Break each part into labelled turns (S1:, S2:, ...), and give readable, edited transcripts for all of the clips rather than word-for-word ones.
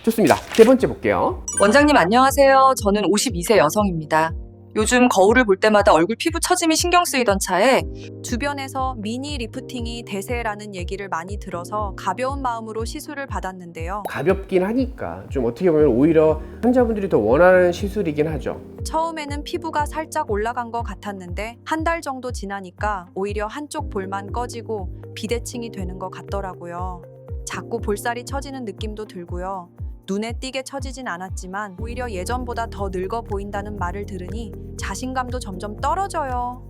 S1: 좋습니다. 세 번째 볼게요.
S2: 원장님 안녕하세요. 저는 52세 여성입니다. 요즘 거울을 볼 때마다 얼굴 피부 처짐이 신경 쓰이던 차에 주변에서 미니 리프팅이 대세라는 얘기를 많이 들어서 가벼운 마음으로 시술을 받았는데요.
S1: 가볍긴 하니까 좀 어떻게 보면 오히려 환자분들이 더 원하는 시술이긴 하죠.
S2: 처음에는 피부가 살짝 올라간 것 같았는데 한 달 정도 지나니까 오히려 한쪽 볼만 꺼지고 비대칭이 되는 것 같더라고요. 자꾸 볼살이 처지는 느낌도 들고요. 눈에 띄게 처지진 않았지만 오히려 예전보다 더 늙어 보인다는 말을 들으니 자신감도 점점 떨어져요.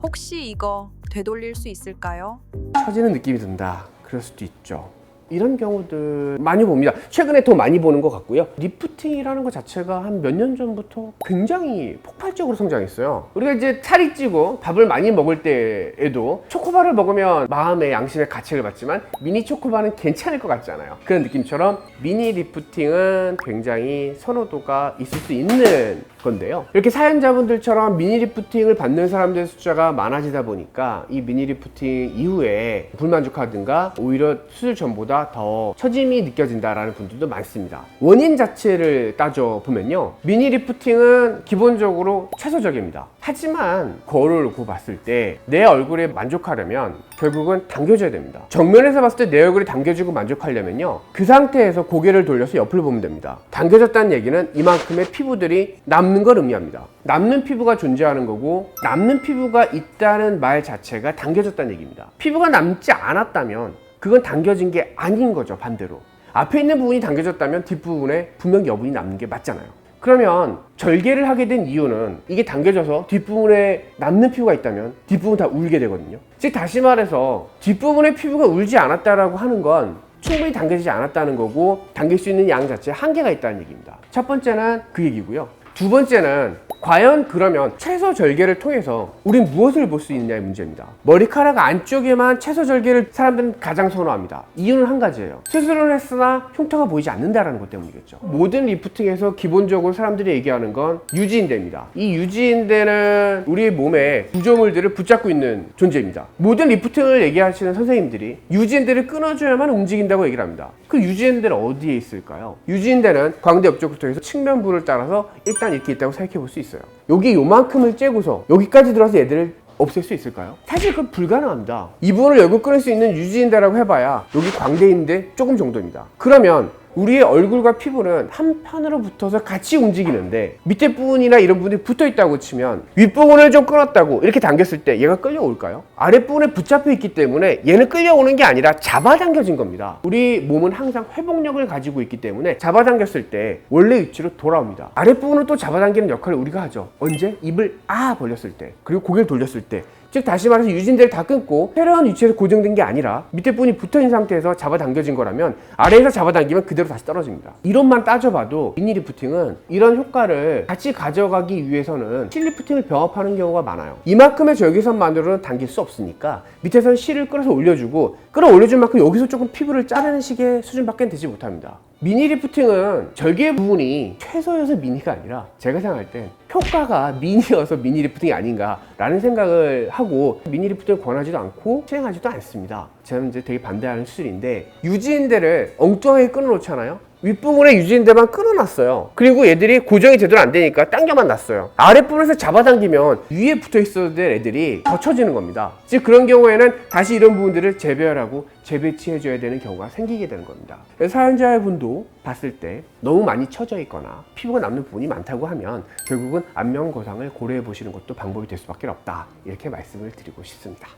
S2: 혹시 이거 되돌릴 수 있을까요?
S1: 처지는 느낌이 든다. 그럴 수도 있죠. 이런 경우들 많이 봅니다. 최근에 더 많이 보는 것 같고요. 리프팅이라는 것 자체가 한 몇 년 전부터 굉장히 폭발적으로 성장했어요. 우리가 이제 살이 찌고 밥을 많이 먹을 때에도 초코바를 먹으면 마음의 양심의 가책을 받지만 미니 초코바는 괜찮을 것 같잖아요. 그런 느낌처럼 미니 리프팅은 굉장히 선호도가 있을 수 있는 건데요. 이렇게 사연자분들처럼 미니 리프팅을 받는 사람들의 숫자가 많아지다 보니까 이 미니 리프팅 이후에 불만족하든가 오히려 수술 전보다 더 처짐이 느껴진다라는 분들도 많습니다. 원인 자체를 따져보면요, 미니 리프팅은 기본적으로 최소적입니다. 하지만 거울을 놓고 봤을 때 내 얼굴에 만족하려면 결국은 당겨줘야 됩니다. 정면에서 봤을 때 내 얼굴이 당겨지고 만족하려면요, 그 상태에서 고개를 돌려서 옆을 보면 됩니다. 당겨졌다는 얘기는 이만큼의 피부들이 남는 걸 의미합니다. 남는 피부가 존재하는 거고, 남는 피부가 있다는 말 자체가 당겨졌다는 얘기입니다. 피부가 남지 않았다면 그건 당겨진 게 아닌 거죠. 반대로 앞에 있는 부분이 당겨졌다면 뒷부분에 분명 여분이 남는 게 맞잖아요. 그러면 절개를 하게 된 이유는 이게 당겨져서 뒷부분에 남는 피부가 있다면 뒷부분 다 울게 되거든요. 즉 다시 말해서 뒷부분의 피부가 울지 않았다라고 하는 건 충분히 당겨지지 않았다는 거고, 당길 수 있는 양 자체에 한계가 있다는 얘기입니다. 첫 번째는 그 얘기고요. 두 번째는 과연 그러면 채소 절개를 통해서 우린 무엇을 볼 수 있느냐의 문제입니다. 머리카락 안쪽에만 채소 절개를 사람들은 가장 선호합니다. 이유는 한 가지예요. 수술을 했으나 흉터가 보이지 않는다는 것 때문이겠죠. 모든 리프팅에서 기본적으로 사람들이 얘기하는 건 유지인대입니다. 이 유지인대는 우리 몸의 구조물들을 붙잡고 있는 존재입니다. 모든 리프팅을 얘기하시는 선생님들이 유지인대를 끊어줘야만 움직인다고 얘기를 합니다. 그 유지인대는 어디에 있을까요? 유지인대는 광대 옆쪽부터 해서 측면부를 따라서 일단 이렇게 있다고 생각해 볼 수 있어요. 여기 요만큼을 째고서 여기까지 들어와서 얘들을 없앨 수 있을까요? 사실 그건 불가능합니다. 이 부분을 열고 끊을 수 있는 유지인대라고 해봐야 여기 광대인대 조금 정도입니다. 그러면 우리의 얼굴과 피부는 한편으로 붙어서 같이 움직이는데 밑에 부분이나 이런 부분이 붙어 있다고 치면 윗부분을 좀 끊었다고 이렇게 당겼을 때 얘가 끌려올까요? 아랫부분에 붙잡혀 있기 때문에 얘는 끌려오는 게 아니라 잡아당겨진 겁니다. 우리 몸은 항상 회복력을 가지고 있기 때문에 잡아당겼을 때 원래 위치로 돌아옵니다. 아랫부분은 또 잡아당기는 역할을 우리가 하죠. 언제? 입을 벌렸을 때, 그리고 고개를 돌렸을 때. 즉 다시 말해서 유지인대를 다 끊고 새로운 위치에서 고정된 게 아니라 밑에 부분이 붙어있는 상태에서 잡아당겨진 거라면 아래에서 잡아당기면 그대로 다시 떨어집니다. 이론만 따져봐도 미니 리프팅은 이런 효과를 같이 가져가기 위해서는 실 리프팅을 병합하는 경우가 많아요. 이만큼의 절개선만으로는 당길 수 없으니까 밑에서는 실을 끌어서 올려주고, 끌어올려준 만큼 여기서 조금 피부를 자르는 식의 수준밖에 되지 못합니다. 미니 리프팅은 절개 부분이 최소여서 미니가 아니라 제가 생각할 땐 효과가 미니여서 미니 리프팅이 아닌가 라는 생각을 하고 미니 리프팅을 권하지도 않고 시행하지도 않습니다. 저는 이제 되게 반대하는 수술인데, 유지인대를 엉뚱하게 끊어놓잖아요. 윗부분에 유지인대만 끊어놨어요. 그리고 얘들이 고정이 제대로 안 되니까 당겨만 놨어요. 아랫부분에서 잡아당기면 위에 붙어 있어야 될 애들이 더 처지는 겁니다. 즉 그런 경우에는 다시 이런 부분들을 재배열하고 재배치해줘야 되는 경우가 생기게 되는 겁니다. 그래서 사연자분도 봤을 때 너무 많이 처져 있거나 피부가 남는 부분이 많다고 하면 결국은 안면 거상을 고려해 보시는 것도 방법이 될 수밖에 없다, 이렇게 말씀을 드리고 싶습니다.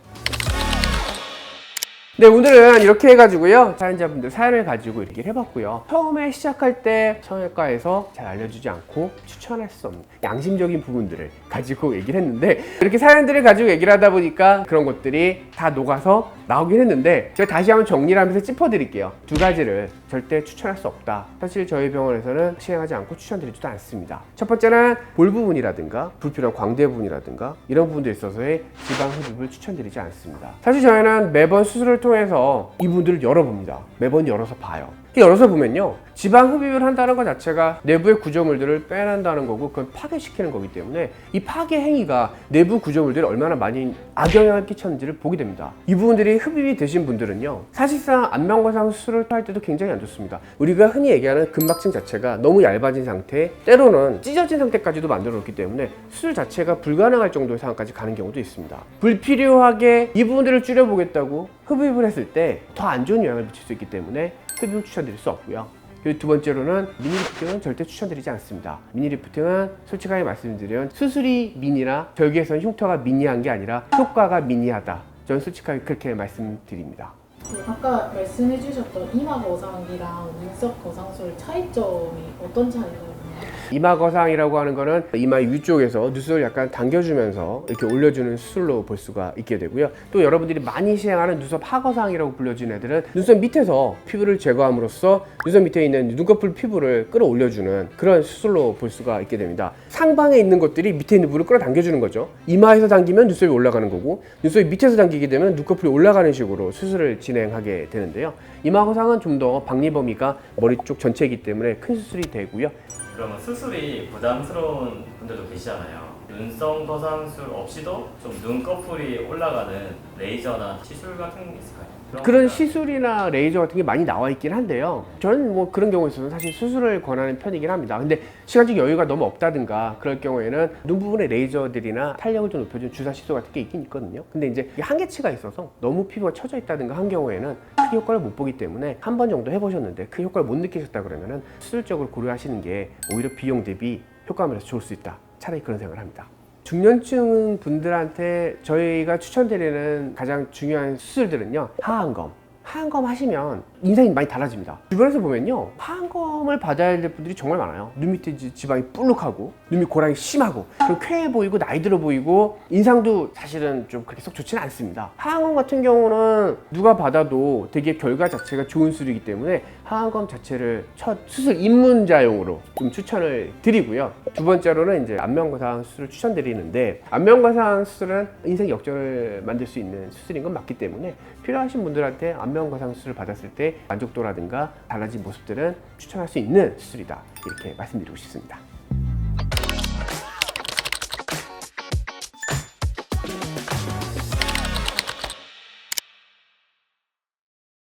S1: 네, 오늘은 이렇게 해가지고요, 사연자분들 사연을 가지고 얘기를 해봤고요. 처음에 시작할 때 성형외과에서 잘 알려주지 않고 추천할 수 없는 양심적인 부분들을 가지고 얘기를 했는데, 이렇게 사연들을 가지고 얘기를 하다 보니까 그런 것들이 다 녹아서 나오긴 했는데, 제가 다시 한번 정리를 하면서 짚어드릴게요. 두 가지를 절대 추천할 수 없다. 사실 저희 병원에서는 시행하지 않고 추천드리지도 않습니다. 첫 번째는 볼 부분이라든가 불필요한 광대 부분이라든가 이런 부분들에 있어서의 지방 흡입을 추천드리지 않습니다. 사실 저희는 매번 수술을 통해서 이 부분들을 열어봅니다. 매번 열어서 봐요. 열어서 보면요, 지방 흡입을 한다는 것 자체가 내부의 구조물들을 빼낸다는 거고 그걸 파괴시키는 거기 때문에 이 파괴 행위가 내부 구조물들이 얼마나 많이 악영향을 끼쳤는지를 보게 됩니다. 이 부분들이 흡입이 되신 분들은요, 사실상 안면거상 수술을 할 때도 굉장히 안 좋습니다. 우리가 흔히 얘기하는 근막층 자체가 너무 얇아진 상태, 때로는 찢어진 상태까지도 만들어 놓기 때문에 수술 자체가 불가능할 정도의 상황까지 가는 경우도 있습니다. 불필요하게 이 부분들을 줄여보겠다고 흡입을 했을 때 더 안 좋은 영향을 미칠 수 있기 때문에 흡입을 추천드릴 수 없고요. 그리고 두 번째로는 미니 리프팅은 절대 추천드리지 않습니다. 미니 리프팅은 솔직하게 말씀드리면 수술이 미니나 절개선 흉터가 미니한 게 아니라 효과가 미니하다. 저는 솔직하게 그렇게 말씀드립니다.
S3: 아까 말씀해 주셨던 이마 거상이랑 눈썹 거상술 차이점이 어떤 차이가 있나요?
S1: 이마 거상이라고 하는 거는 이마 위쪽에서 눈썹을 약간 당겨주면서 이렇게 올려주는 수술로 볼 수가 있게 되고요. 또 여러분들이 많이 시행하는 눈썹 하거상이라고 불려지는 애들은 눈썹 밑에서 피부를 제거함으로써 눈썹 밑에 있는 눈꺼풀 피부를 끌어올려주는 그런 수술로 볼 수가 있게 됩니다. 상방에 있는 것들이 밑에 있는 부분을 끌어당겨주는 거죠. 이마에서 당기면 눈썹이 올라가는 거고, 눈썹이 밑에서 당기게 되면 눈꺼풀이 올라가는 식으로 수술을 진행하게 되는데요. 이마 거상은 좀 더 박리 범위가 머리 쪽 전체이기 때문에 큰 수술이 되고요.
S4: 그러면 수술이 부담스러운 분들도 계시잖아요. 눈썹 거상술 없이도 좀 눈꺼풀이 올라가는 레이저나 시술 같은 게 있을까요?
S1: 그런 시술이나 레이저 같은 게 많이 나와 있긴 한데요. 저는 뭐 그런 경우에 있어서 사실 수술을 권하는 편이긴 합니다. 근데 시간적 여유가 너무 없다든가 그럴 경우에는 눈 부분의 레이저들이나 탄력을 좀 높여주는 주사 시술 같은 게 있긴 있거든요. 근데 이제 이게 한계치가 있어서 너무 피부가 처져 있다든가 한 경우에는 크게 효과를 못 보기 때문에 한 번 정도 해보셨는데 그 효과를 못 느끼셨다 그러면은 수술적으로 고려하시는 게 오히려 비용 대비 효과면에서 좋을 수 있다. 차라리 그런 생각을 합니다. 중년층 분들한테 저희가 추천드리는 가장 중요한 수술들은요, 하안검. 하안검 하시면 인상이 많이 달라집니다. 주변에서 보면요, 하안검을 받아야 될 분들이 정말 많아요. 눈 밑에 지방이 볼록하고 눈밑 고랑이 심하고 그리고 쾌해 보이고 나이 들어 보이고 인상도 사실은 좀 그렇게 썩 좋지는 않습니다. 하안검 같은 경우는 누가 받아도 되게 결과 자체가 좋은 수술이기 때문에 하안검 자체를 첫 수술 입문자용으로 좀 추천을 드리고요. 두 번째로는 이제 안면거상 수술을 추천드리는데, 안면거상 수술은 인생 역전을 만들 수 있는 수술인 건 맞기 때문에 필요하신 분들한테 안면거상 수술을 받았을 때 만족도라든가 달라진 모습들은 추천할 수 있는 수술이다. 이렇게 말씀드리고 싶습니다.